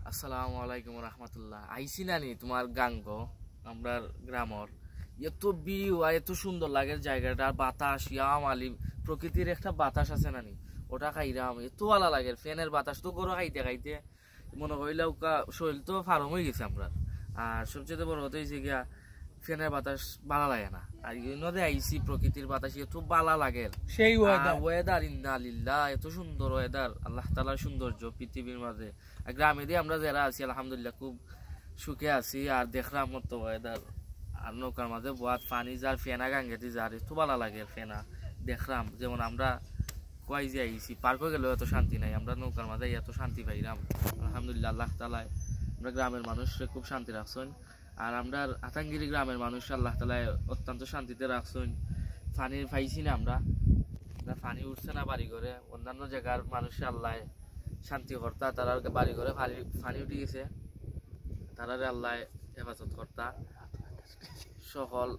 আসসালামু আলাইকুম রহমতুল্লাহ। আইসি নানি তোমার গাঙ্গ আমরা গ্রামর এত ভিউ আর এত সুন্দর লাগে জায়গাটা, বাতাস ইয়ামালি প্রকৃতির একটা বাতাস আছে নানি, ওটা খাইরাম এত ভালো লাগে। ফ্যানের বাতাস তো গরো খাইতে খাইতে মনে হইলে শরীর তো ফার্ম হয়ে গেছে আমরা। আর সবচেয়ে বড় কথা হয়েছে গিয়া ফ্যানের বাতাস ভালো লাগে না, আর নদে আইসি প্রকৃতির বাতাস এত ভালো লাগে। সেই ওয়েদার ইন্নালিল্লাহ, এত সুন্দর ওয়েদার, আল্লাহ তাআলার সৌন্দর্য পৃথিবীর মাঝে। আর গ্রামে দিয়ে আমরা যারা আছি আলহামদুলিল্লাহ খুব সুখে আছি। আর দেখলাম মতো ওয়েদার, আর নৌকার মাঝে বোয়াত পানি যার ফেনা গাঙ্গেতে যার এত ভালো লাগে ফেনা দেখলাম। যেমন আমরা কয় যে আইসি পার্কে গেলেও এত শান্তি নাই, আমরা নৌকার মাঝে এত শান্তি পাইলাম আলহামদুলিল্লাহ। আল্লাহ তাআলা আমরা গ্রামের মানুষকে খুব শান্তি রাখছেন, আর আমরা আতাঙ্গিরি গ্রামের মানুষ আল্লাহ তাআলা অত্যন্ত শান্তিতে রাখছেন। পানি পাইছি না আমরা, পানি উঠছে না বাড়ি ঘরে, অন্যান্য জায়গার মানুষ আল্লাহ শান্তি কর্তা, তারা বাড়ি ঘরে পানি উঠে গেছে, তারা আল্লাহ হেফাজত কর্তা সকল।